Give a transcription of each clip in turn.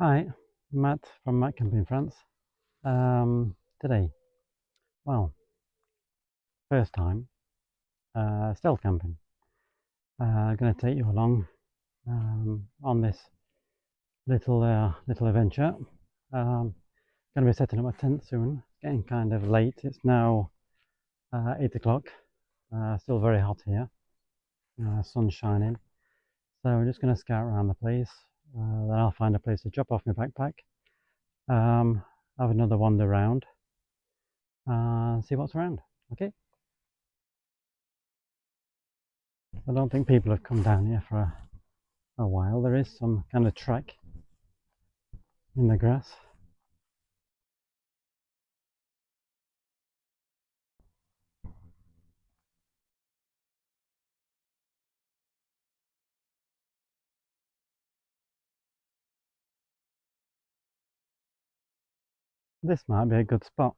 Hi, Matt from Matt Camping France. Today, well, first time stealth camping. Going to take you along on this little adventure. Going to be setting up my tent soon. It's getting kind of late. It's now 8 o'clock. Still very hot here. Sun's shining. So I'm just going to scout around the place. Then I'll find a place to drop off my backpack. Have another wander around. See what's around. Okay. I don't think people have come down here for a while. There is some kind of track in the grass. This might be a good spot.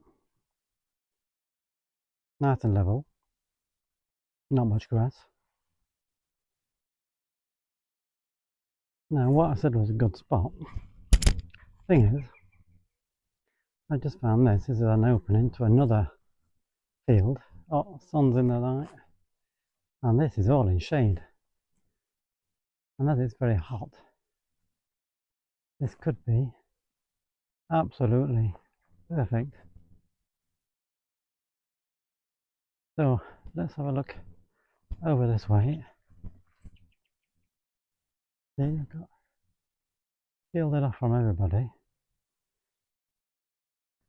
Nice and level. Not much grass. Now, what I said was a good spot. Thing is, I just found this is an opening to another field. Oh, sun's in the light. And this is all in shade. And as it's very hot, this could be absolutely perfect. So let's have a look over this way. See, you've got shielded off from everybody.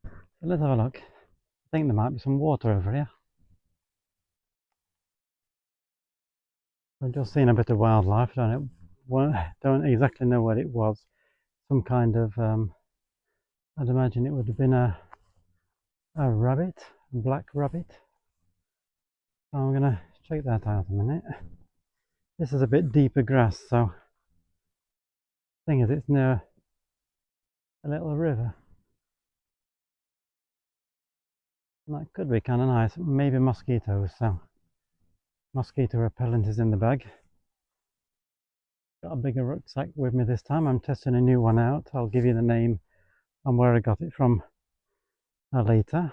So let's have a look. I think there might be some water over here. I've just seen a bit of wildlife. Don't exactly know what it was. Some kind of, I'd imagine it would have been a rabbit, a black rabbit. So I'm gonna check that out a minute. This is a bit deeper grass, so thing is it's near a little river. And that could be kind of nice. Maybe mosquitoes, so mosquito repellent is in the bag. Got a bigger rucksack with me this time. I'm testing a new one out. I'll give you the name and where I got it from later.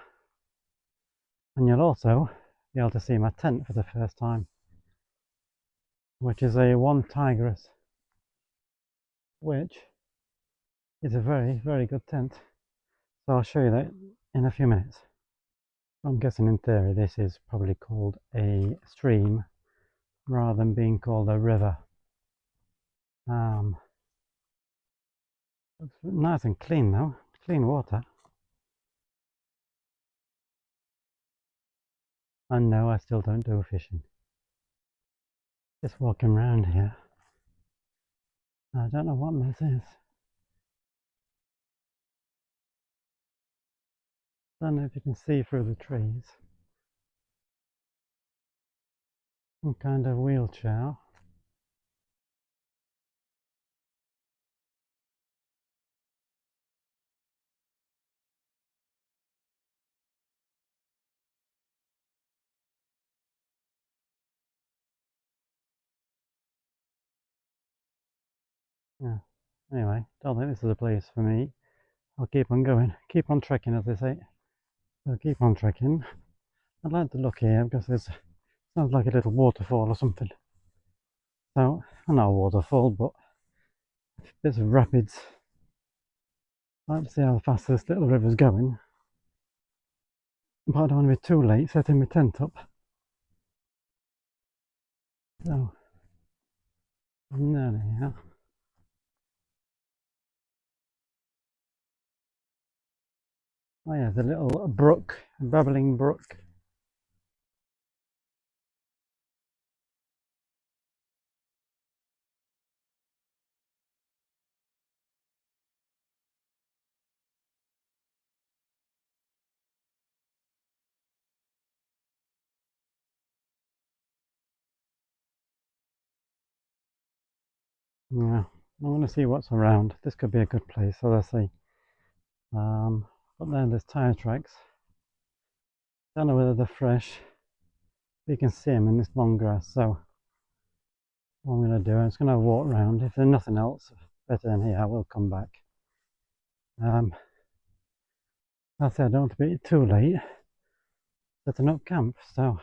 And you'll also be able to see my tent for the first time, which is a OneTigris, which is a very, very good tent. So I'll show you that in a few minutes. I'm guessing in theory this is probably called a stream rather than being called a river. Looks nice and clean though, clean water. And no, I still don't do fishing. Just walking around here. I don't know what this is. Don't know if you can see through the trees. Some kind of wheelchair. Yeah. Anyway, don't think this is a place for me. I'll keep on going, keep on trekking as they say. So keep on trekking. I'd like to look here because there's sounds like a little waterfall or something. So, not a waterfall, but bits of rapids. I'd like to see how fast this little river's going. But I don't want to be too late setting my tent up. So, I'm nearly here. Oh yeah, the little brook, a babbling brook. Yeah, I want to see what's around. This could be a good place, as I say. But then there's tire tracks. Don't know whether they're fresh. You can see them in this long grass. So what I'm going to do, I'm just going to walk around. If there's nothing else better than here, I will come back. I said I don't want to be too late setting up camp, so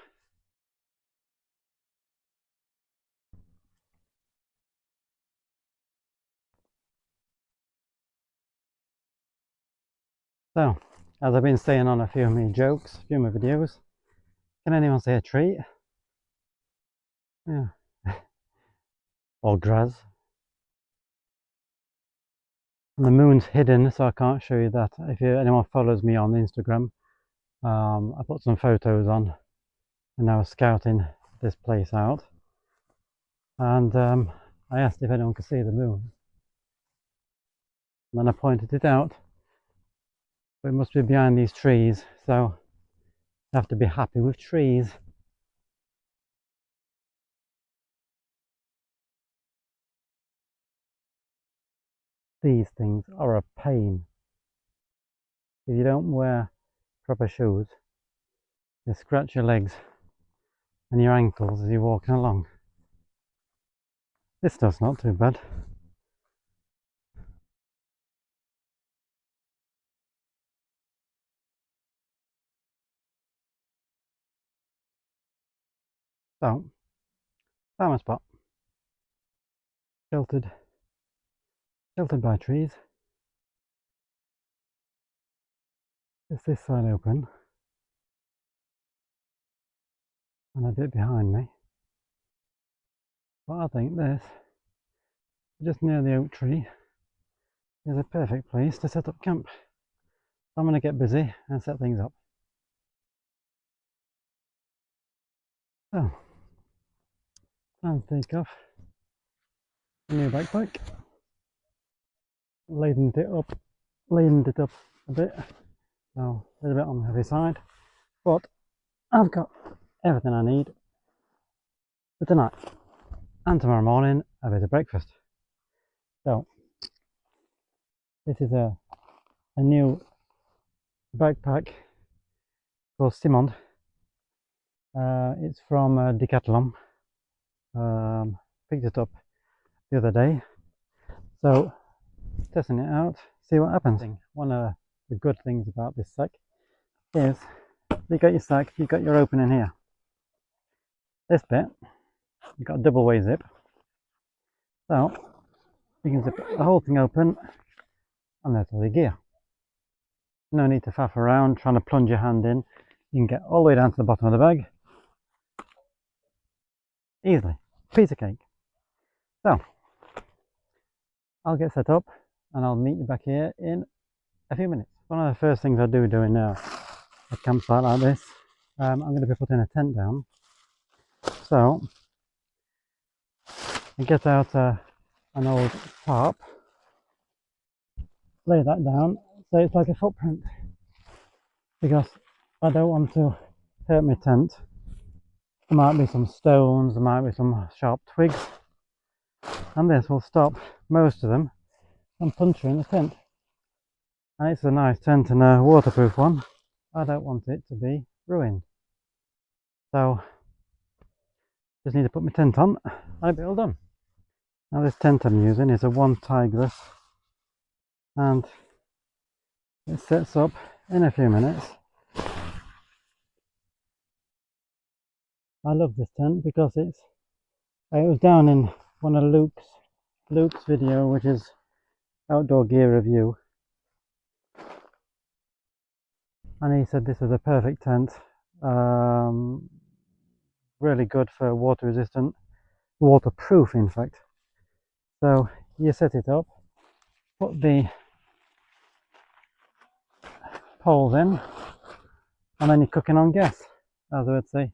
as I've been saying on a few of my jokes, a few of my videos, can anyone say a treat? Yeah. Or grass. And the moon's hidden, so I can't show you that. If anyone follows me on Instagram, I put some photos on and I was scouting this place out. And I asked if anyone could see the moon. And then I pointed it out. But it must be behind these trees, so I have to be happy with trees. These things are a pain. If you don't wear proper shoes, they scratch your legs and your ankles as you're walking along. This stuff's not too bad. So, found my spot. Sheltered by trees. It's this side open and a bit behind me. But I think this, just near the oak tree, is a perfect place to set up camp. I'm going to get busy and set things up. So, time to take off the new backpack. Ladened it up a bit, so a little bit on the heavy side, but I've got everything I need for tonight and tomorrow morning a bit of breakfast. So this is a new backpack called Simond. It's from Decathlon. Picked it up the other day, so testing it out, see what happens. One of the good things about this sack is you got your sack, you've got your opening here. This bit, you've got a double way zip, so you can zip the whole thing open and there's all your gear. No need to faff around trying to plunge your hand in. You can get all the way down to the bottom of the bag easily. Piece of cake. So I'll get set up and I'll meet you back here in a few minutes. One of the first things I do doing now a campsite like this, I'm going to be putting a tent down. So I get out an old tarp, lay that down so it's like a footprint, because I don't want to hurt my tent. There might be some stones, there might be some sharp twigs, and this will stop most of them from puncturing the tent. And it's a nice tent and a waterproof one. I don't want it to be ruined. So just need to put my tent on and it'll be all done. Now this tent I'm using is a OneTigris and it sets up in a few minutes. I love this tent because it was down in one of Luke's video, which is outdoor gear review, and he said this is a perfect tent, really good for water resistant, waterproof in fact. So you set it up, put the poles in, and then you're cooking on gas, as I would say.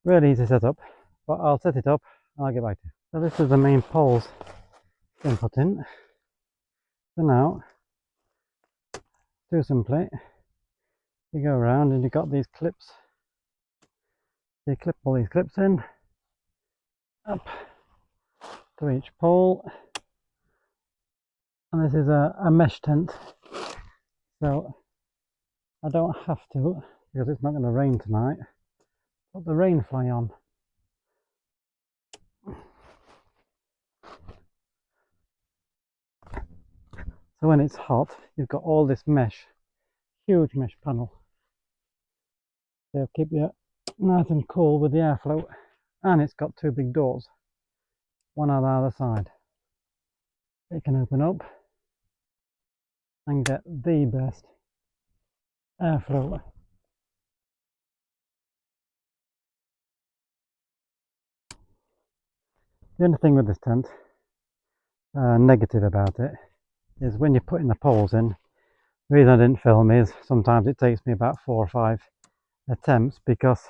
Really easy setup, but I'll set it up and I'll get back to you. So this is the main poles been put in. So now, too simply, you go around and you've got these clips. You clip all these clips in, up to each pole. And this is a mesh tent, so I don't have to, because it's not going to rain tonight, put the rain fly on. So when it's hot, you've got all this mesh, huge mesh panel. They'll keep you nice and cool with the airflow. And it's got two big doors, one on the other side. It can open up and get the best airflow. The only thing with this tent, negative about it, is when you're putting the poles in. The reason I didn't film is sometimes it takes me about 4 or 5 attempts, because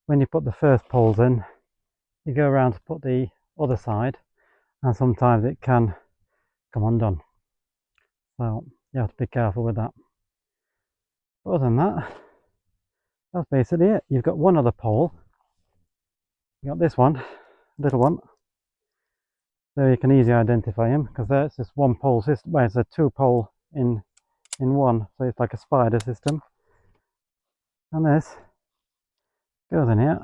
when you put the first poles in, you go around to put the other side, and sometimes it can come undone. So you have to be careful with that. But other than that, that's basically it. You've got one other pole. You got this one, little one. So you can easily identify him, because there's just one pole system. Well, it's a 2-pole in one, so it's like a spider system. And this goes in here.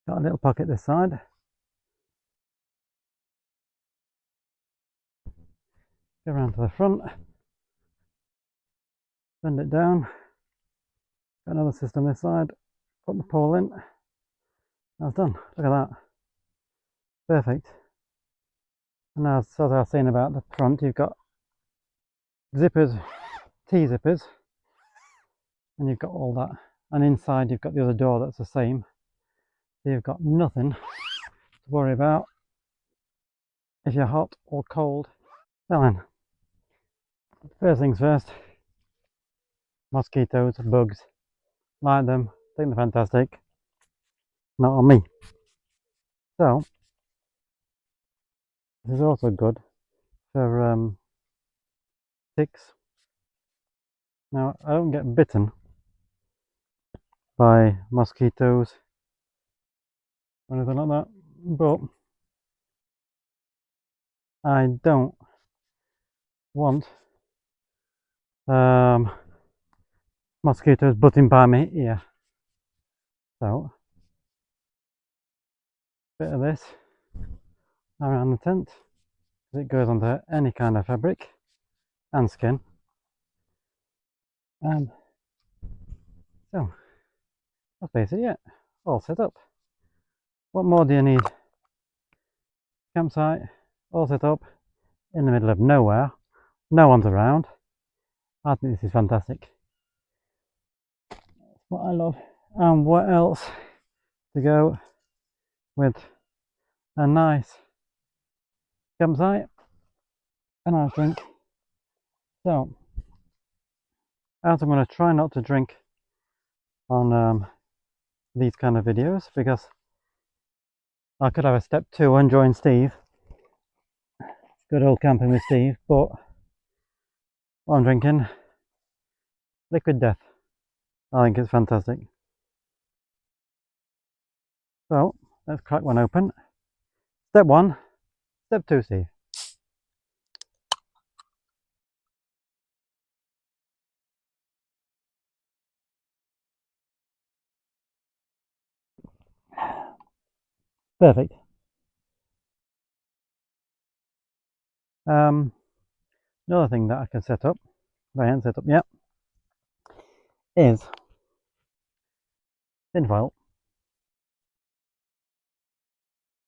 Got a little pocket this side. Go around to the front. Bend it down. Got another system this side. Put the pole in. That's done. Look at that. Perfect. And now, as I was saying about the front, you've got zippers, T-zippers, and you've got all that. And inside you've got the other door that's the same. So you've got nothing to worry about if you're hot or cold. Now then, first things first, mosquitoes, bugs, like them, think they're fantastic. Not on me. So, this is also good for ticks. Now, I don't get bitten by mosquitoes or anything like that, but I don't want mosquitoes butting by my ear. So, bit of this around the tent, because it goes onto any kind of fabric and skin. And so, that's basically it. All set up. What more do you need? Campsite, all set up, in the middle of nowhere. No one's around. I think this is fantastic. That's what I love. And what else to go with a nice campsite, a nice drink. So, as I'm going to try not to drink on these kind of videos, because I could have a step 2 and join Steve. Good old camping with Steve, but what I'm drinking, Liquid Death. I think it's fantastic. So, let's crack one open. Step 1, step 2, Steve. Perfect. Another thing that I can set up, that I haven't set up yet, is tinfoil.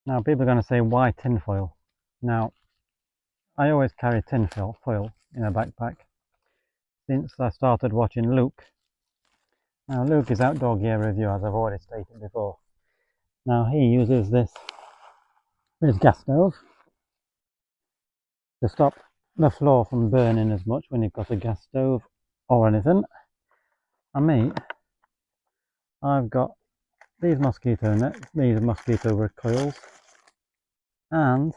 Now, people are going to say, why tinfoil? Now, I always carry tinfoil in a backpack since I started watching Luke. Now, Luke is Outdoor Gear Review, as I've already stated before. Now, he uses this for his gas stove to stop the floor from burning as much when you've got a gas stove or anything. And me, I've got these mosquito nets, these mosquito recoils, and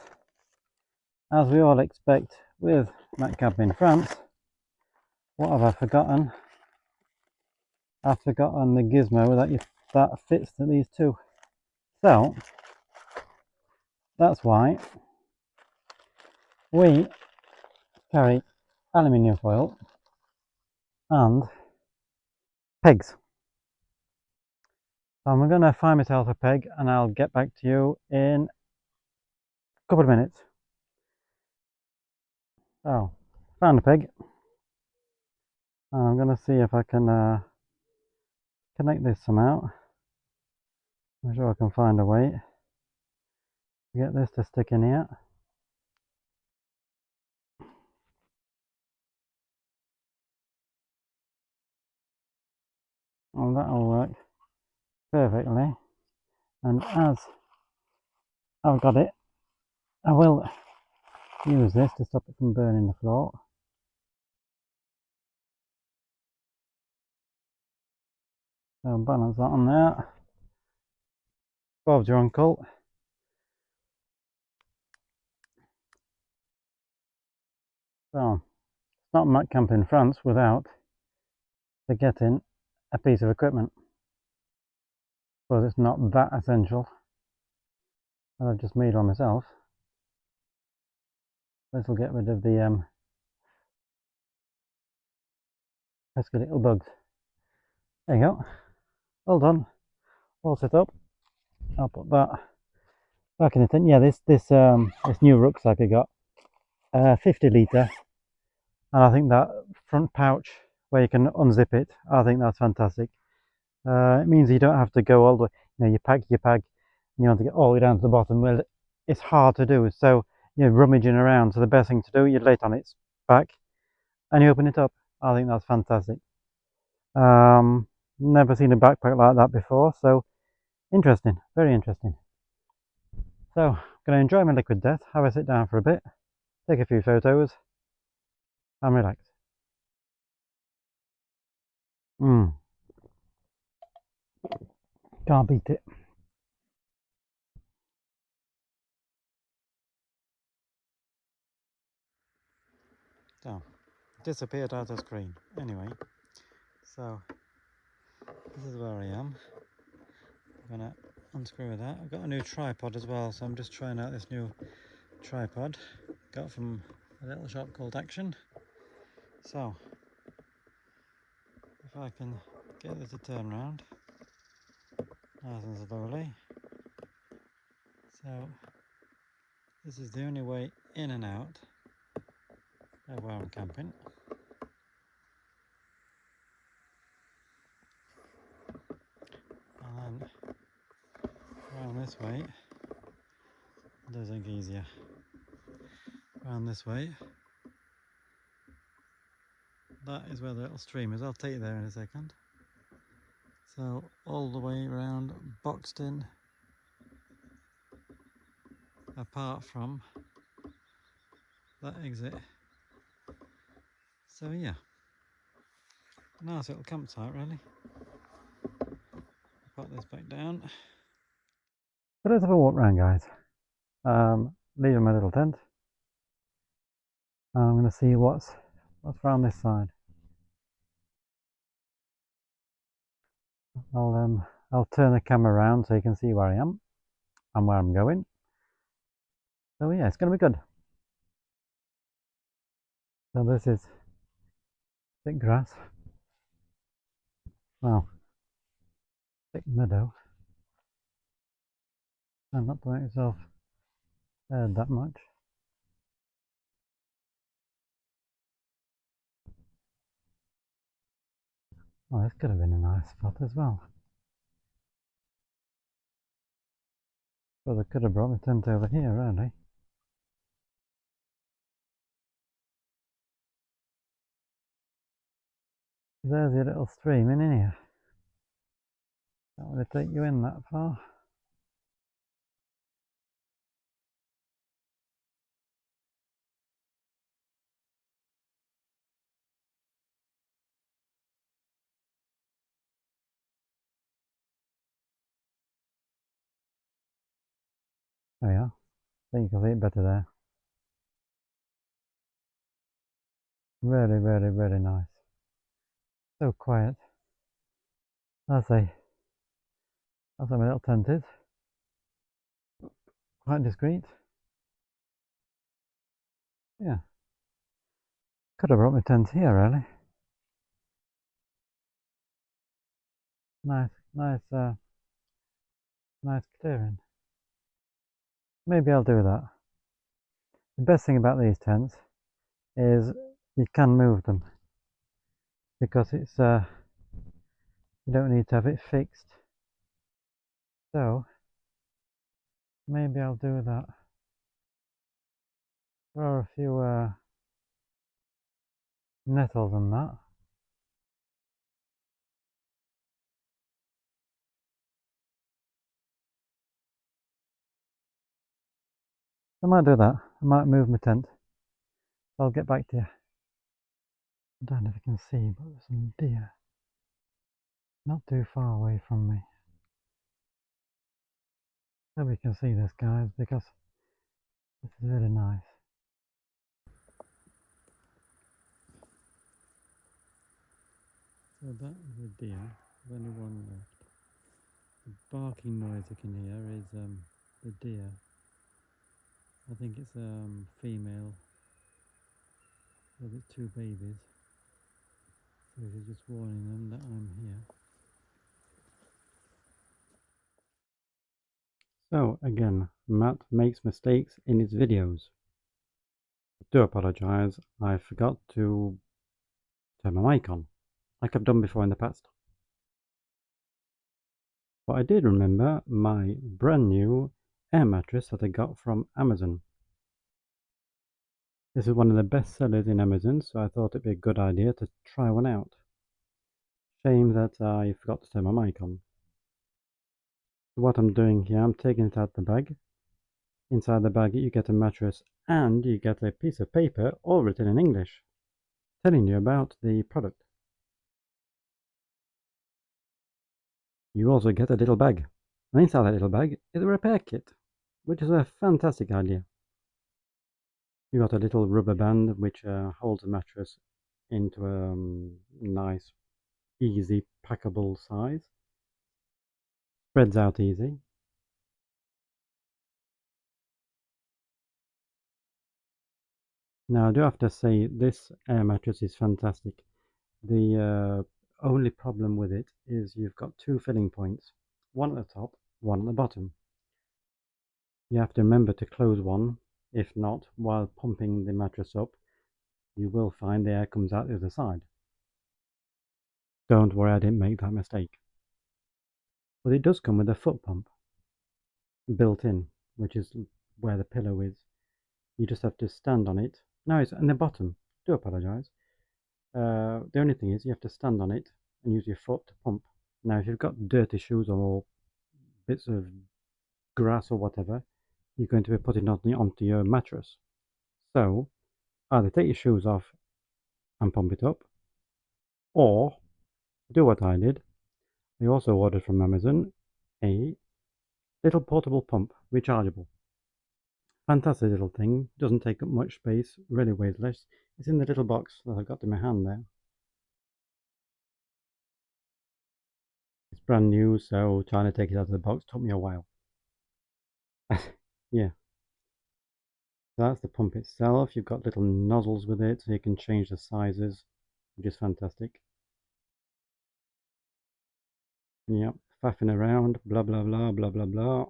as we all expect with Matt Camp in France, what have I forgotten? I've forgotten the gizmo that fits to these two. So that's why we carry aluminium foil and pegs. So I'm going to find myself a peg and I'll get back to you in a couple of minutes. So, found a pig. I'm going to see if I can connect this somehow. I'm sure I can find a way to get this to stick in here. Oh, that'll work perfectly. And as I've got it, I will use this to stop it from burning the floor. So balance that on there. Bob's your uncle. So, it's not much camp in France without forgetting a piece of equipment. But it's not that essential. I've just made one myself. This will get rid of the pesky little bugs. There you go. All done. All set up. I'll put that back in the tin. Yeah, this new rucksack I got, 50 litre, and I think that front pouch where you can unzip it, I think that's fantastic. It means you don't have to go all the way. You know, you pack, and you want to get all the way down to the bottom. Well, it's hard to do, so you're rummaging around. So the best thing to do, you lay it on its back, and you open it up. I think that's fantastic. Never seen a backpack like that before, so interesting, very interesting. So, I'm going to enjoy my liquid death, have a sit down for a bit, take a few photos, and relax. Can't beat it. So, disappeared out of screen. Anyway, so this is where I am. I'm going to unscrew that. I've got a new tripod as well, so I'm just trying out this new tripod. Got from a little shop called Action. So, if I can get this to turn around nice and slowly. So, this is the only way in and out of where I'm camping. And then around this way, does think easier. Around this way, that is where the little stream is. I'll take you there in a second. So all the way around, boxed in, apart from that exit. So yeah, nice little campsite really. Put this back down. So let's have a walk around, guys. Leaving my little tent. I'm going to see what's around this side. I'll turn the camera around so you can see where I am and where I'm going. So yeah, it's going to be good. So this is thick grass. Well, thick meadow. And not to make yourself heard that much. Oh, this could have been a nice spot as well. Well, I could have brought my tent over here, really. There's your little stream in here. Don't want to take you in that far. There we are. I think you can see it better there. Really, really, really nice. So quiet. That's my little tent is. Quite discreet. Yeah. Could have brought my tent here, really. Nice clearing. Maybe I'll do that. The best thing about these tents is you can move them because it's you don't need to have it fixed. So maybe I'll do that. There are a few nettles and that. I might do that. I might move my tent. I'll get back to you. I don't know if you can see, but there's some deer not too far away from me. Hope you can see this, guys, because this is really nice. So that is a deer. There's only one left. The barking noise you can hear is the deer. I think it's female with its two babies. So she's just warning them that I'm here. So again, Matt makes mistakes in his videos. I do apologise, I forgot to turn my mic on, like I've done before in the past. But I did remember my brand new air mattress that I got from Amazon. This is one of the best sellers in Amazon, so I thought it'd be a good idea to try one out. Shame that I forgot to turn my mic on. So what I'm doing here, I'm taking it out the bag. Inside the bag you get a mattress and you get a piece of paper all written in English, telling you about the product. You also get a little bag, and inside that little bag is a repair kit, which is a fantastic idea. You got a little rubber band which holds the mattress into a nice, easy, packable size. Spreads out easy. Now I do have to say this air mattress is fantastic. The only problem with it is you've got two filling points, one at the top, one at the bottom. You have to remember to close one. If not, while pumping the mattress up, you will find the air comes out the other side. Don't worry, I didn't make that mistake. But it does come with a foot pump built in, which is where the pillow is. You just have to stand on it. No, it's on the bottom. Do apologise. The only thing is you have to stand on it and use your foot to pump. Now, if you've got dirty shoes or bits of grass or whatever, you're going to be putting it onto your mattress. So, either take your shoes off and pump it up, or do what I did. I also ordered from Amazon a little portable pump, rechargeable. Fantastic little thing, doesn't take up much space, really weighs less. It's in the little box that I've got in my hand there. It's brand new, so trying to take it out of the box took me a while. Yeah, so that's the pump itself. You've got little nozzles with it, so you can change the sizes, which is fantastic. Yep, faffing around, blah blah blah blah blah blah.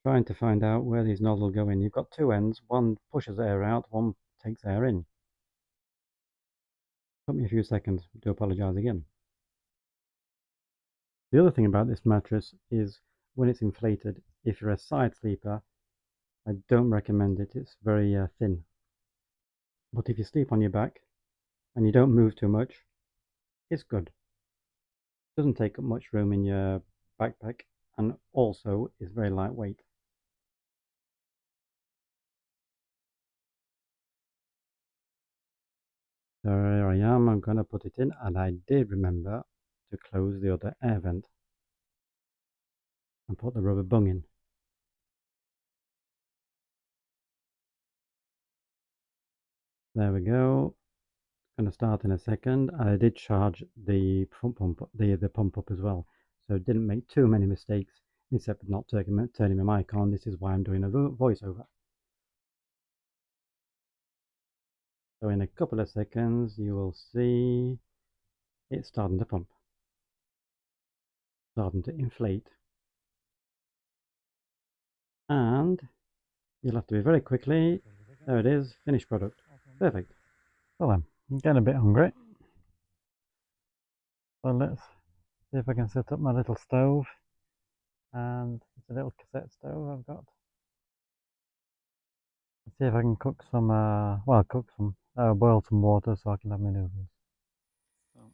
Trying to find out where these nozzles go in. You've got two ends, one pushes air out, one takes air in. Took me a few seconds, do apologise again. The other thing about this mattress is when it's inflated, if you're a side sleeper, I don't recommend it. It's very thin. But if you sleep on your back and you don't move too much, it's good. It doesn't take up much room in your backpack and also is very lightweight. So here I am, I'm going to put it in, and I did remember to close the other air vent and put the rubber bung in. There we go. Going to start in a second. I did charge the pump up as well, so it didn't make too many mistakes except not turning my mic on. This is why I'm doing a voiceover. So in a couple of seconds you will see it's starting to pump, starting to inflate, and you'll have to be very quickly. There it is, finished product. Perfect. Well then, I'm getting a bit hungry. So let's see if I can set up my little stove. And it's a little cassette stove I've got. Let's see if I can cook some, boil some water so I can have my noodles. So,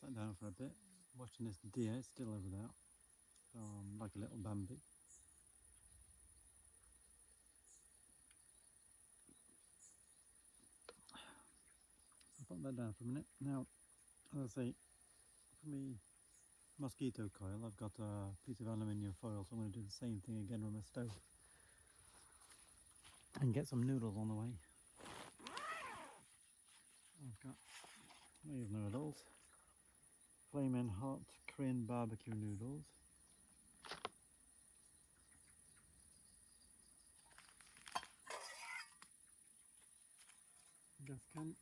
sat down for a bit, watching this deer, it's still over there. So I'm like a little Bambi. I'll put that down for a minute. Now, as I say, for me mosquito coil, I've got a piece of aluminium foil, so I'm going to do the same thing again with my stove. And get some noodles on the way. I've got these noodles. Flaming hot Korean barbecue noodles. Gas can.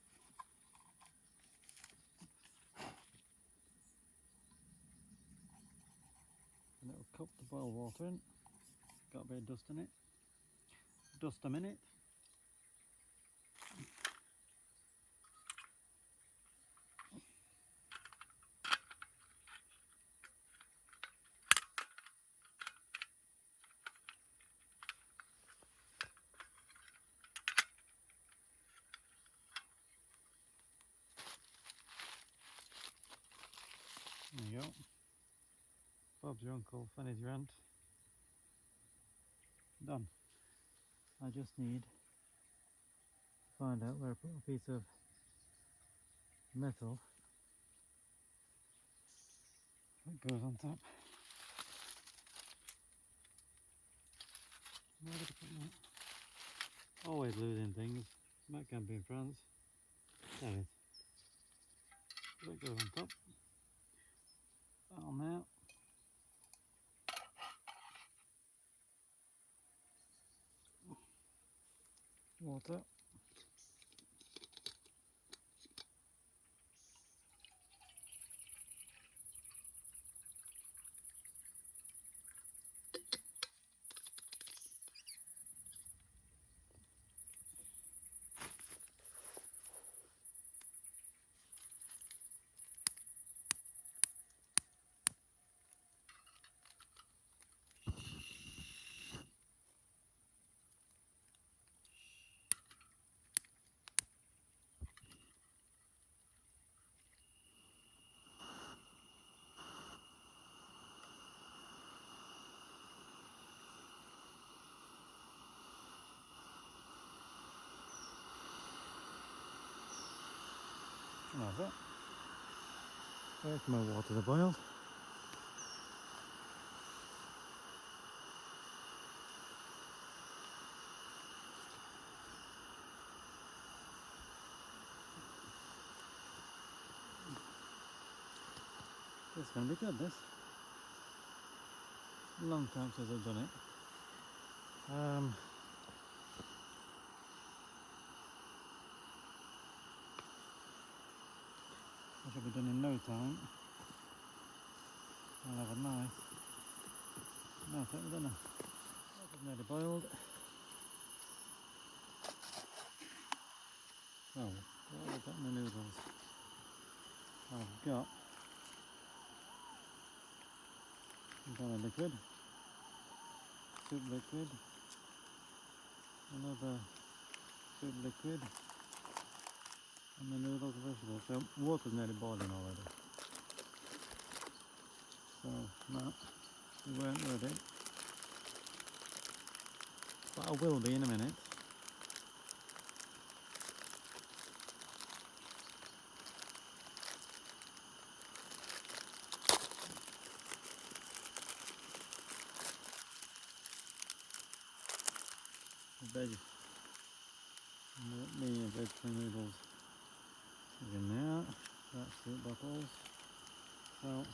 A little cup to boil water in. Got a bit of dust in it. Dust them in it. There you go. Bob's your uncle, Fanny's your aunt. Done. I just need to find out where I put a piece of metal that goes on top. Where did I put that? Always losing things. That can't be in France. There it is. That goes on top. That on there. Water. And that's it. There's my water to boil. This is going to be good, this. A long time since I've done it. I should be done in no time. I'll have a nice dinner. It's nearly boiled. So, what have I got in the noodles? I've got a liquid, soup liquid, another soup liquid, and the noodles and vegetables. So water's nearly boiling already. So no, we weren't ready. But I will be in a minute. Veg, me and vegetable noodles is in there. That's soup bottles. So I'll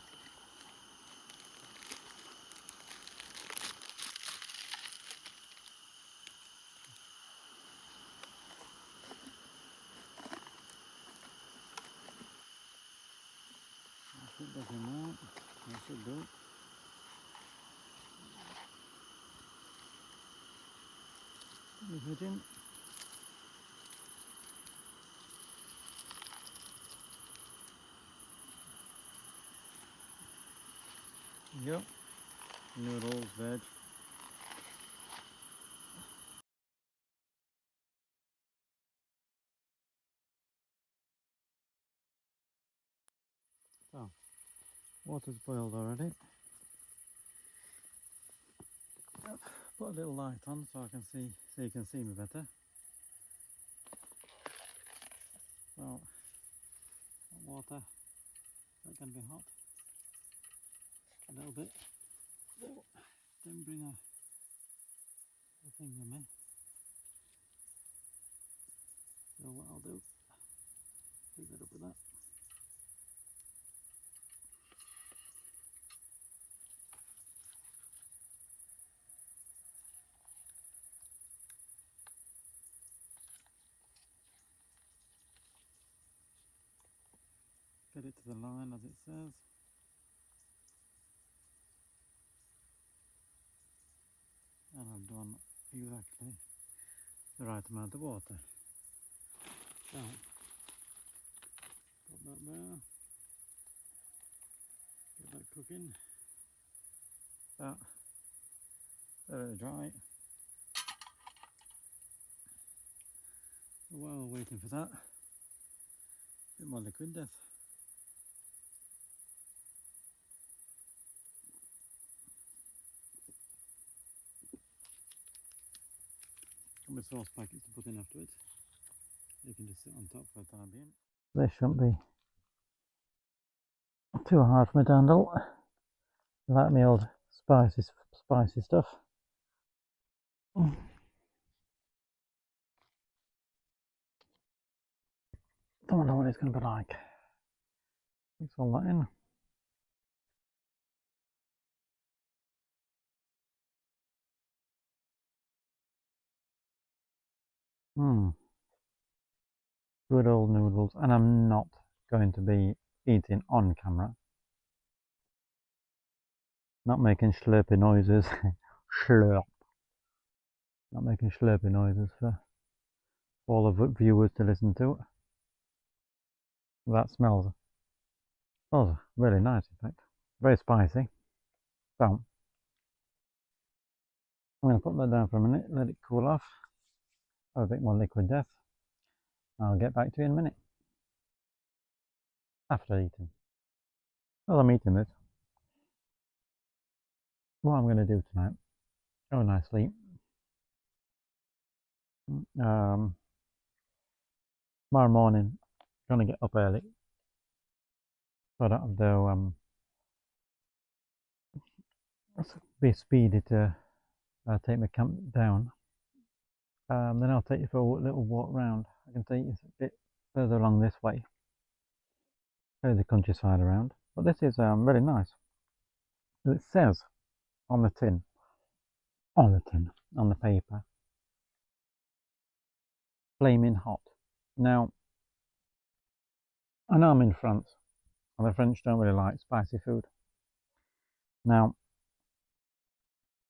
put that in there. That should do. Liquid in. go. Noodles, veg. So, water's boiled already. Put a little light on so I can see, so you can see me better. So, hot water, that can be hot. A little bit. Oh, didn't bring a thing with me. So what I'll do, pick that up with that. Get it to the line as it says. And I've done exactly the right amount of water. So, put that there. Get that cooking. That very dry. So while we're waiting for that, a bit more liquid death. Come with sauce packets to put in afterwards. You can just sit on top for the time being. This shouldn't be too hard for me to handle. I like my old spicy stuff. Don't know what it's going to be like. Mix all that in. Good old noodles, and I'm not going to be eating on camera. Not making slurpy noises. Slurp. Not making slurpy noises for all of the viewers to listen to. That smells really nice, in fact. Very spicy. So, I'm going to put that down for a minute, let it cool off. Have a bit more liquid death. I'll get back to you in a minute. After eating. While I'm eating this, what I'm going to do tonight, have a nice sleep. Tomorrow morning, I'm going to get up early. So I don't have to be speedy to take my camp down. Then I'll take you for a little walk round. I can take you a bit further along this way. Show the countryside around. But this is really nice. It says on the tin, on the paper, flaming hot. Now, I know I'm in France, and the French don't really like spicy food. Now,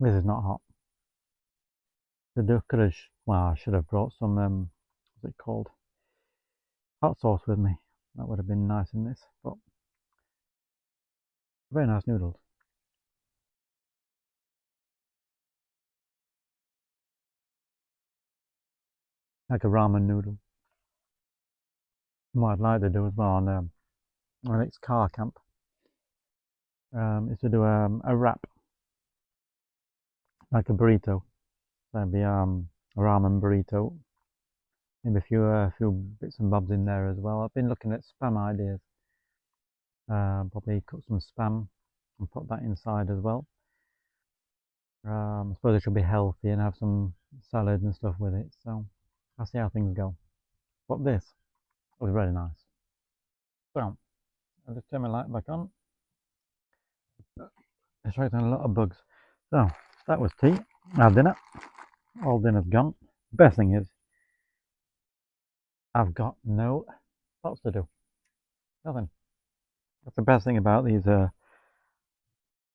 this is not hot. Well, I should have brought some, what's it called? Hot sauce with me. That would have been nice in this, but very nice noodles. Like a ramen noodle. What I'd like to do as well on my next car camp is to do a wrap, like a burrito. So it'd be a ramen burrito. Maybe a few bits and bobs in there as well. I've been looking at spam ideas. Probably cook some spam and put that inside as well. I suppose it should be healthy and have some salad and stuff with it. So I'll see how things go. But this was really nice. So I'll just turn my light back on. Attracting a lot of bugs. So that was tea. Our dinner. All dinner's gone. Best thing is I've got no thoughts to do. Nothing. That's the best thing about these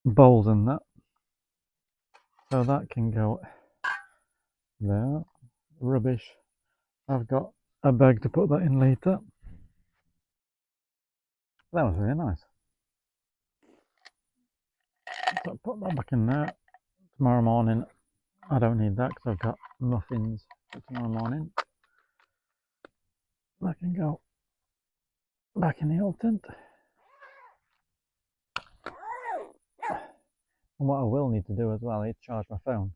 bowls and that. So that can go there. Rubbish. I've got a bag to put that in later. That was really nice. So put that back in there. Tomorrow morning, I don't need that because I've got muffins for tomorrow morning. I can go back in the old tent. And what I will need to do as well is charge my phone.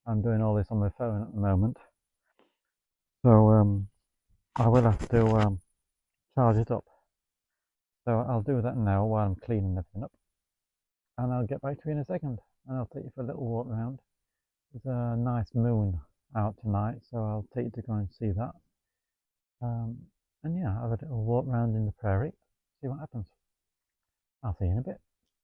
I'm doing all this on my phone at the moment. So I will have to charge it up. So I'll do that now while I'm cleaning everything up. And I'll get back to you in a second. And I'll take you for a little walk around. There's a nice moon out tonight, so I'll take you to go and see that. And yeah, have a little walk around in the prairie, see what happens. I'll see you in a bit.